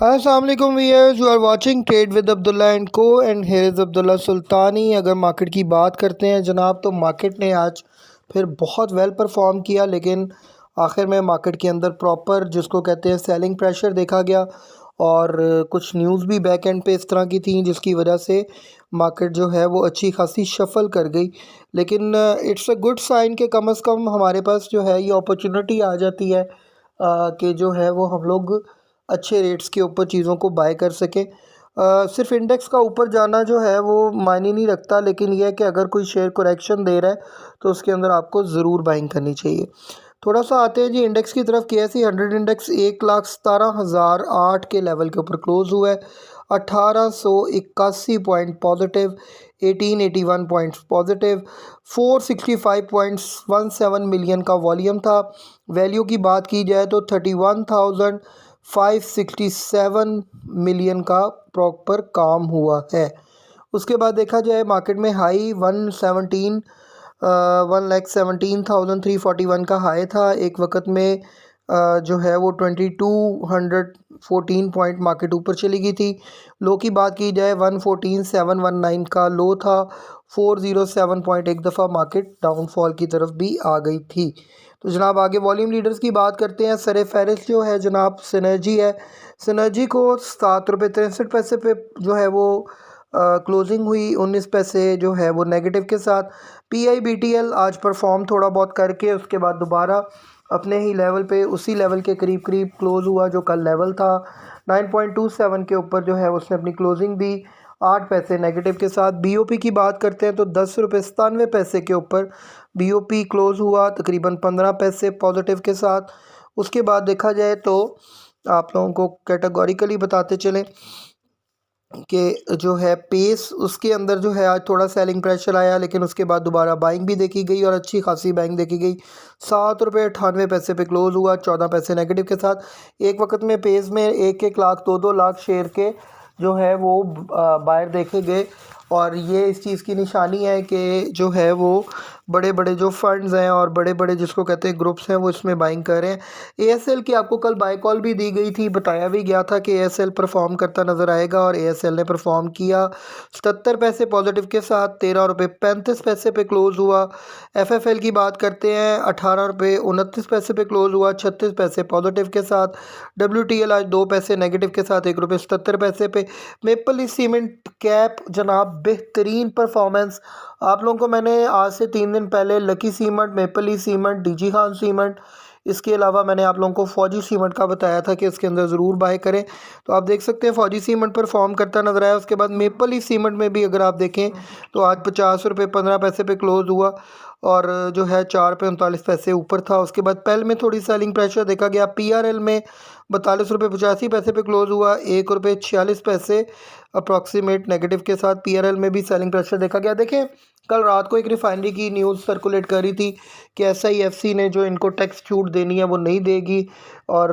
अस्सलाम वालेकुम viewers, you are watching trade with Abdullah and co and here is Abdullah Sultani. अगर market की बात करते हैं जनाब, तो मार्केट ने आज फिर बहुत वेल परफॉर्म किया, लेकिन आखिर में मार्केट के अंदर प्रॉपर जिसको कहते हैं सेलिंग प्रेशर देखा गया और कुछ न्यूज़ भी बैक एंड पे इस तरह की थी जिसकी वजह से मार्केट जो है वो अच्छी खासी शफल कर गई। लेकिन इट्स अ गुड साइन कि कम से कम हमारे पास जो है ये अपॉर्चुनिटी आ जाती है कि जो है वो हम लोग अच्छे रेट्स के ऊपर चीज़ों को बाय कर सकें। सिर्फ इंडेक्स का ऊपर जाना जो है वो मायने नहीं रखता, लेकिन यह है कि अगर कोई शेयर करेक्शन दे रहा है तो उसके अंदर आपको ज़रूर बाइंग करनी चाहिए। थोड़ा सा आते हैं जी इंडेक्स की तरफ। KSE 100 इंडेक्स 1,17,008 के लेवल के ऊपर क्लोज हुआ है। 1881 point positive, 1881 points positive, 465.17 million का वॉल्यूम था। वैल्यू की बात की जाए तो 31,567 मिलियन का प्रॉपर काम हुआ है। उसके बाद देखा जाए मार्केट में हाई 1,17,341 का हाई था एक वक्त में। जो है वो 2214 पॉइंट मार्केट ऊपर चली गई थी। लो की बात की जाए 114,719 का लो था। 407 पॉइंट एक दफ़ा मार्केट डाउनफॉल की तरफ भी आ गई थी। तो जनाब आगे वॉल्यूम लीडर्स की बात करते हैं। सर फहरिस्त जो है जनाब सिनर्जी है। सिनर्जी को 7 रुपये 63 पैसे पे जो है वो क्लोजिंग हुई। 19 पैसे जो है वो नेगेटिव के साथ। PIBTL आज परफॉर्म थोड़ा बहुत करके उसके बाद दोबारा अपने ही लेवल पे उसी लेवल के करीब करीब क्लोज़ हुआ जो कल लेवल था। 9.27 के ऊपर जो है उसने अपनी क्लोजिंग दी 8 पैसे नेगेटिव के साथ। BOP की बात करते हैं तो 10 रुपये 97 पैसे के ऊपर BOP क्लोज़ हुआ, तकरीबन 15 पैसे पॉजिटिव के साथ। उसके बाद देखा जाए तो आप लोगों को कैटेगोरिकली बताते चलें कि जो है पेस उसके अंदर जो है आज थोड़ा सेलिंग प्रेशर आया, लेकिन उसके बाद दोबारा बाइंग भी देखी गई और अच्छी खासी बाइंग देखी गई। 7 रुपये 98 पैसे पे क्लोज़ हुआ, 14 पैसे नेगेटिव के साथ। एक वक्त में पेस में 1-1 लाख 2-2 लाख शेयर के जो है वो बायर देखे गए, और ये इस चीज़ की निशानी है कि जो है वो बड़े बड़े जो फंड्स हैं और बड़े बड़े जिसको कहते हैं ग्रुप्स हैं वो इसमें बाइंग कर रहे हैं। ASL की आपको कल बाय कॉल भी दी गई थी, बताया भी गया था कि ASL परफॉर्म करता नज़र आएगा और ASL ने परफॉर्म किया। 77 पैसे पॉजिटिव के साथ 13 रुपये 35 पैसे पे क्लोज़ हुआ। FFL की बात करते हैं 18 रुपये 29 पैसे पे क्लोज़ हुआ, 36 पैसे पॉजिटिव के साथ। WTL आज 2 पैसे नेगेटिव के साथ 1 रुपये 77 पैसे पे। मेपल लीफ सीमेंट कैप जनाब बेहतरीन परफॉर्मेंस। आप लोगों को मैंने आज से 3 दिन पहले lucky cement, maple leaf cement, DG Khan cement, इसके अलावा मैंने आप लोगों को फौजी सीमेंट का बताया था कि इसके अंदर ज़रूर बाय करें। तो आप देख सकते हैं फौजी सीमेंट परफॉर्म करता नज़र आया। उसके बाद मेपल लीफ सीमेंट में भी अगर आप देखें तो आज 50 रुपये 15 पैसे पे क्लोज़ हुआ और जो है 4 रुपये 39 पैसे ऊपर था। उसके बाद पेल में थोड़ी सेलिंग प्रेशर देखा गया। PRL में 42 रुपये 85 पैसे पे क्लोज़ हुआ, 1 रुपये 46 पैसे अप्रॉक्सीमेट नेगेटिव के साथ। PRL में भी सेलिंग प्रेशर देखा गया। देखें कल रात को एक रिफाइनरी की न्यूज़ सर्कुलेट करी थी कि SIFC ने जो इनको टैक्स छूट देनी है वो नहीं देगी, और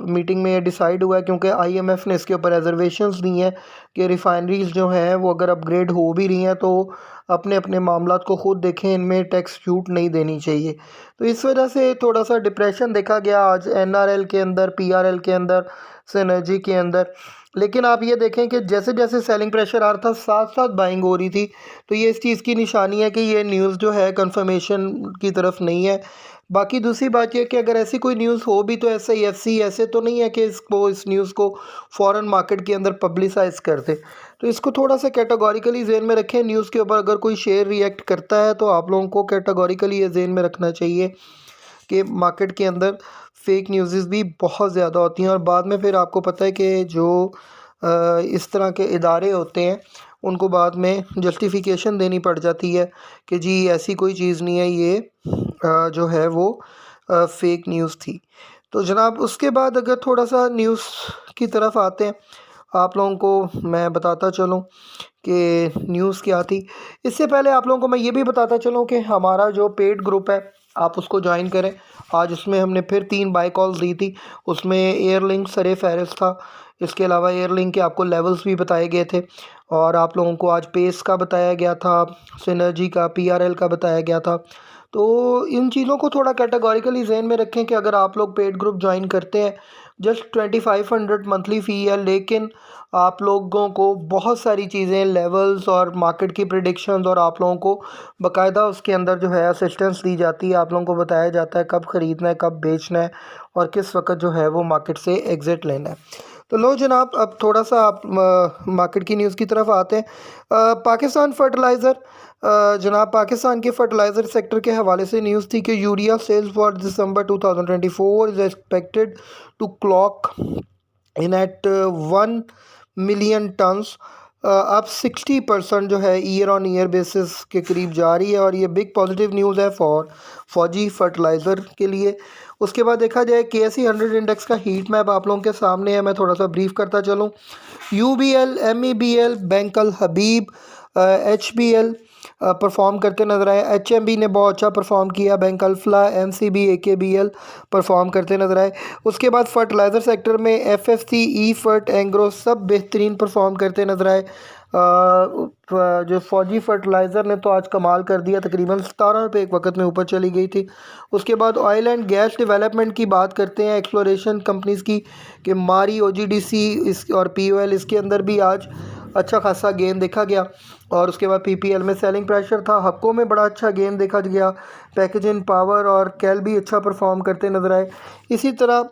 मीटिंग में ये डिसाइड हुआ है क्योंकि IMF ने इसके ऊपर रिजर्वेशंस दी हैं कि रिफाइनरीज जो हैं वो अगर अपग्रेड हो भी रही हैं तो अपने अपने मामलात को ख़ुद देखें, इनमें टैक्स छूट नहीं देनी चाहिए। तो इस वजह से थोड़ा सा डिप्रेशन देखा गया आज NRL के अंदर, PRL के अंदर, सिनर्जी के अंदर। लेकिन आप ये देखें कि जैसे जैसे सेलिंग प्रेशर आ रहा था साथ साथ बाइंग हो रही थी। तो ये इस चीज़ की निशानी है कि ये न्यूज़ जो है कंफर्मेशन की तरफ नहीं है। बाकी दूसरी बात यह कि अगर ऐसी कोई न्यूज़ हो भी तो SIFC ऐसे तो नहीं है कि इस न्यूज़ को फ़ौरन मार्केट के अंदर पब्लिसाइज़ कर दे। तो इसको थोड़ा सा कैटेगोरिकली जहन में रखें। न्यूज़ के ऊपर अगर कोई शेयर रिएक्ट करता है तो आप लोगों को कैटेगोरिकली ये जहन में रखना चाहिए कि मार्केट के अंदर फेक न्यूज़ भी बहुत ज़्यादा होती हैं, और बाद में फिर आपको पता है कि जो इस तरह के इदारे होते हैं उनको बाद में जस्टिफिकेशन देनी पड़ जाती है कि जी ऐसी कोई चीज़ नहीं है, ये जो है वो फेक न्यूज़ थी। तो जनाब उसके बाद अगर थोड़ा सा न्यूज़ की तरफ आते हैं, आप लोगों को मैं बताता चलूँ कि न्यूज़ क्या थी। इससे पहले आप लोगों को मैं ये भी बताता चलूँ कि हमारा जो पेड ग्रुप है आप उसको ज्वाइन करें। आज उसमें हमने फिर 3 बाय कॉल्स दी थी। उसमें एयरलिंक सर फहरिस्त था। इसके अलावा एयरलिंक के आपको लेवल्स भी बताए गए थे, और आप लोगों को आज पेस का बताया गया था, सिनर्जी का, PRL का बताया गया था। तो इन चीज़ों को थोड़ा कैटेगोरिकली जहन में रखें कि अगर आप लोग पेड ग्रुप ज्वाइन करते हैं जस्ट 2500 मंथली फ़ी है, लेकिन आप लोगों को बहुत सारी चीज़ें, लेवल्स और मार्केट की प्रिडिक्शंस, और आप लोगों को बाकायदा उसके अंदर जो है असिस्टेंस दी जाती है। आप लोगों को बताया जाता है कब ख़रीदना है, कब बेचना है और किस वक्त जो है वो मार्केट से एग्ज़िट लेना है। तो लो जनाब, अब थोड़ा सा आप मार्केट की न्यूज़ की तरफ आते हैं। पाकिस्तान फर्टिलाइज़र, जनाब पाकिस्तान के फर्टिलाइज़र सेक्टर के हवाले से न्यूज़ थी कि urea sales for December 2024 is expected to clock in at 1 million tonnes, अब 60% जो है ईयर ऑन ईयर बेसिस के करीब जा रही है, और ये बिग पॉजिटिव न्यूज़ है फॉर फौजी फर्टिलाइज़र के लिए। उसके बाद देखा जाए KSE 100 इंडेक्स का हीट मैप आप लोगों के सामने है, मैं थोड़ा सा ब्रीफ करता चलूँ। UBL, MEBL, बैंक अल हबीब, HBL परफॉर्म करते नज़र आए। HMB ने बहुत अच्छा परफॉर्म किया, bank Alfalah, MCB, AKBL perform करते नज़र आए। उसके बाद फर्टिलाइज़र सेक्टर में FFC, E-फर्ट, एंग्रो सब बेहतरीन परफॉर्म करते नज़र आए। जो फौजी फर्टिलाइज़र ने तो आज कमाल कर दिया, तकरीबन 17 रुपये एक वक्त में ऊपर चली गई थी। उसके बाद ऑयल एंड गैस डेवलपमेंट की बात करते हैं, एक्सप्लोरेशन कंपनीज़ की, कि मारी, OGDC इस और POL, इसके अंदर भी आज अच्छा खासा गेन देखा गया। और उसके बाद PPL में सेलिंग प्रेशर था, हक्को में बड़ा अच्छा गेन देखा गया, पैकेजिंग पावर और कैल भी अच्छा परफॉर्म करते नज़र आए। इसी तरह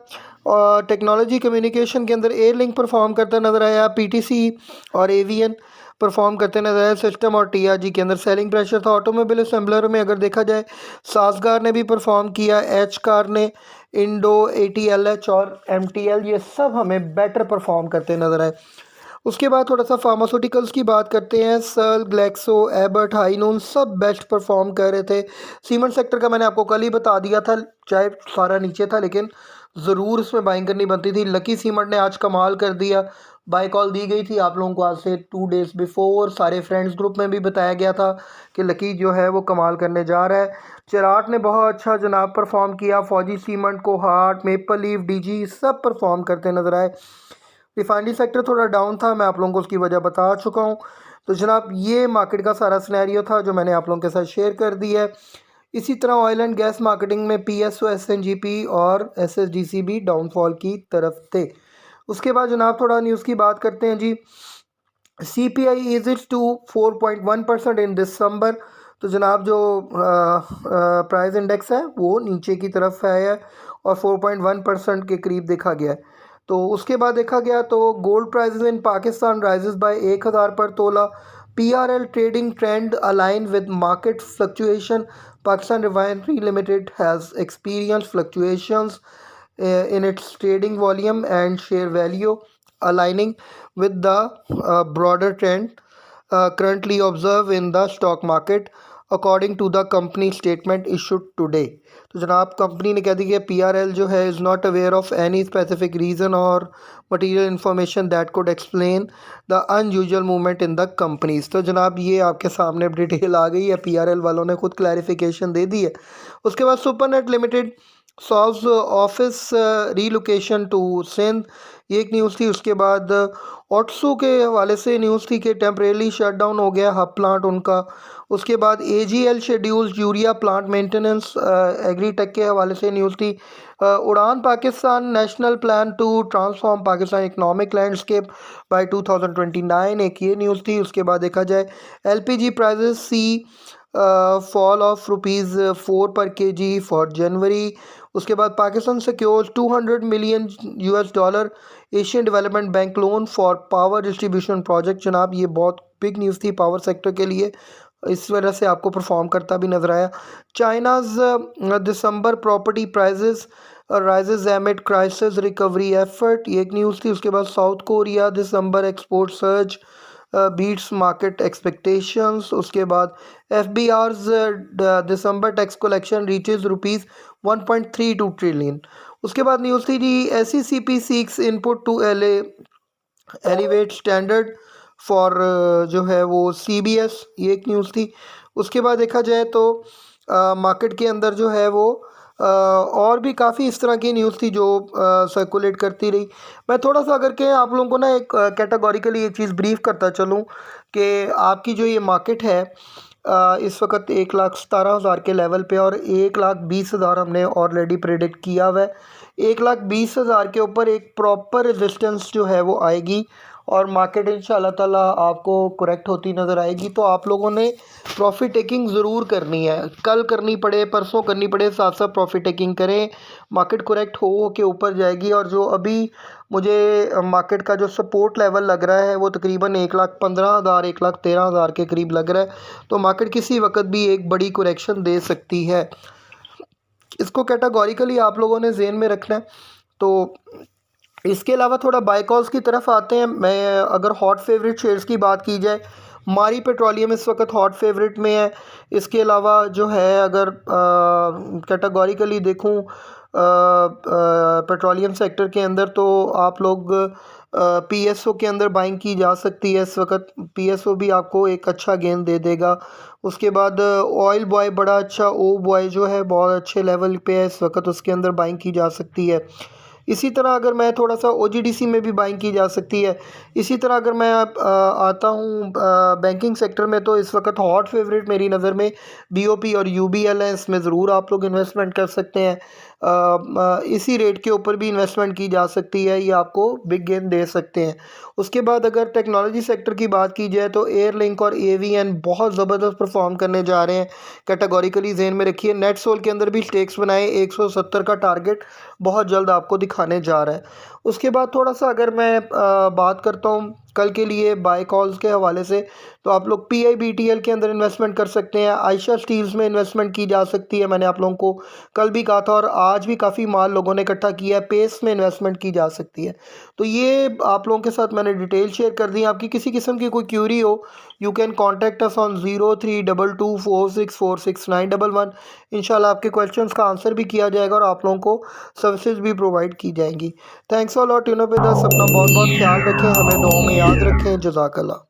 टेक्नोलॉजी कम्युनिकेशन के अंदर एयरलिंक परफॉर्म करता नज़र आया, PTC और AVN परफॉर्म करते नजर आए। सिस्टम और TRG के अंदर सेलिंग प्रेशर था। ऑटोमोबाइल असेंबलर में अगर देखा जाए, सासगार ने भी परफॉर्म किया, एच कार ने, इंडो, ATLH और MTL, ये सब हमें बेटर परफॉर्म करते नजर आए। उसके बाद थोड़ा सा फार्मास्यूटिकल्स की बात करते हैं। सल, ग्लेक्सो, एबर्ट, हाइनून सब बेस्ट परफॉर्म कर रहे थे। सीमेंट सेक्टर का मैंने आपको कल ही बता दिया था, चाहे सारा नीचे था लेकिन ज़रूर इसमें बाइंग करनी बनती थी। लकी सीमेंट ने आज कमाल कर दिया, बाई कॉल दी गई थी आप लोगों को आज से 2 डेज़ बिफोर, सारे फ्रेंड्स ग्रुप में भी बताया गया था कि लकी जो है वो कमाल करने जा रहा है। चिराट ने बहुत अच्छा जनाब परफॉर्म किया, फौजी cement, Kohat, maple leaf, DG सब परफॉर्म करते नजर आए। रिफाइनरी सेक्टर थोड़ा डाउन था, मैं आप लोगों को उसकी वजह बता चुका हूँ। तो जनाब ये मार्केट का सारा सिनेरियो था जो मैंने आप लोगों के साथ शेयर कर दिया है। इसी तरह ऑयल एंड गैस मार्केटिंग में PSO, SNGP और SSGC भी डाउनफॉल की तरफ थे। उसके बाद जनाब थोड़ा न्यूज़ की बात करते हैं जी। CPI इज इट टू 4.1% इन दिसंबर। तो जनाब जो प्राइस इंडेक्स है वो नीचे की तरफ है और 4.1% के करीब देखा गया है। तो उसके बाद देखा गया तो gold prices in Pakistan rises by 1000 पर तोला। PRL trading trend align with market fluctuation. Pakistan Refinery Limited has experienced fluctuations in its trading volume and share value, aligning with the broader trend currently observed in the stock market, according to the company statement issued today. तो जनाब company ने कह दी कि PRL जो है is not aware of any specific reason और material information that could explain the unusual movement in the companies. तो जनाब ये आपके सामने अब डिटेल आ गई है, PRL वालों ने खुद क्लैरिफिकेशन दे दी है। उसके बाद Supernet limited solves office relocation to Sindh, ये एक न्यूज़ थी। उसके बाद ओट्सो के हवाले से न्यूज़ थी कि टेम्परेली शट डाउन हो गया हब प्लांट उनका। उसके बाद AGL schedules urea plant maintenance, Agritech के हवाले से न्यूज़ थी। Udaan Pakistan national plan to transform Pakistan economic landscape by 2029, एक ये न्यूज़ थी। उसके बाद देखा जाए LPG prices see fall of ₹4 per kg for January. उसके बाद Pakistan secures $200 million Asian development bank loan for power distribution project. जनाब ये बहुत बिग न्यूज़ थी पावर सेक्टर के लिए, इस वजह से आपको परफॉर्म करता भी नजर आया। China's December property prices rises amid crisis recovery effort, ये एक न्यूज़ थी। उसके बाद south Korea December export surge beats market expectations. उसके बाद FBR's December tax collection reaches ₹1.32 trillion. उसके बाद न्यूज़ थी जी SECP seeks input to elevate standard for जो है वो CBS, ये एक न्यूज़ थी। उसके बाद देखा जाए तो मार्केट के अंदर जो है वो और भी काफ़ी इस तरह की न्यूज़ थी जो सर्कुलेट करती रही। मैं थोड़ा सा अगर के आप लोगों को ना एक कैटेगोरिकली ये चीज़ ब्रीफ करता चलूँ कि आपकी जो ये मार्केट है इस वक्त 1,17,000 के लेवल पे और 1,20,000 हमने ऑलरेडी प्रेडिक्ट किया हुआ है। 1,20,000 के ऊपर एक प्रॉपर रेजिस्टेंस जो है वो आएगी और मार्केट इंशाल्लाह ताला आपको करेक्ट होती नज़र आएगी। तो आप लोगों ने प्रॉफिट टेकिंग ज़रूर करनी है, कल करनी पड़े परसों करनी पड़े, साथ साथ प्रॉफिट टेकिंग करें। मार्केट करेक्ट हो के ऊपर जाएगी और जो अभी मुझे मार्केट का जो सपोर्ट लेवल लग रहा है वो तकरीबन 1,15,000 1,13,000 के करीब लग रहा है। तो मार्केट किसी वक्त भी एक बड़ी करेक्शन दे सकती है। इसको कैटेगोरिकली आप लोगों ने ज़हन में रखना है। तो इसके अलावा थोड़ा बाय कॉल्स की तरफ आते हैं। मैं अगर हॉट फेवरेट शेयर्स की बात की जाए, मारी पेट्रोलियम इस वक्त हॉट फेवरेट में है। इसके अलावा जो है अगर कैटेगोरिकली देखूं पेट्रोलियम सेक्टर के अंदर, तो आप लोग पीएसओ के अंदर बाइंग की जा सकती है। इस वक्त पीएसओ भी आपको एक अच्छा गेन दे देगा। उसके बाद ऑयल बॉय बड़ा अच्छा, ओ बॉय जो है बहुत अच्छे लेवल पे है इस वक्त, उसके अंदर बाइंग की जा सकती है। इसी तरह अगर मैं थोड़ा सा ओजीडीसी में भी बाइंग की जा सकती है। इसी तरह अगर मैं आता हूँ बैंकिंग सेक्टर में, तो इस वक्त हॉट फेवरेट मेरी नज़र में बीओपी और यूबीएल है। इसमें ज़रूर आप लोग इन्वेस्टमेंट कर सकते हैं। इसी रेट के ऊपर भी इन्वेस्टमेंट की जा सकती है, ये आपको बिग गेन दे सकते हैं। उसके बाद अगर टेक्नोलॉजी सेक्टर की बात की जाए तो एयरलिंक और एवीएन बहुत ज़बरदस्त परफॉर्म करने जा रहे हैं। कैटेगोरिकली जहन में रखिए। नेट सोल के अंदर भी स्टेक्स बनाए, 170 का टारगेट बहुत जल्द आपको दिखाने जा रहा है। उसके बाद थोड़ा सा अगर मैं बात करता हूँ कल के लिए बाय कॉल्स के हवाले से, तो आप लोग पीआईबीटीएल के अंदर इन्वेस्टमेंट कर सकते हैं। आयशा स्टील्स में इन्वेस्टमेंट की जा सकती है, मैंने आप लोगों को कल भी कहा था और आज भी काफ़ी माल लोगों ने इकट्ठा किया है। पेस में इन्वेस्टमेंट की जा सकती है। तो ये आप लोगों के साथ मैंने डिटेल शेयर कर दी। आपकी किसी किस्म की कोई क्यूरी हो, you can contact us on 032246469111। इंशाल्लाह आपके क्वेश्चंस का आंसर भी किया जाएगा और आप लोगों को सर्विसेज भी प्रोवाइड की जाएंगी। Thanks a lot. Tune up with us. अपना बहुत बहुत ख्याल रखें, हमें दुआओं में याद रखें। जज़ाकल्लाह।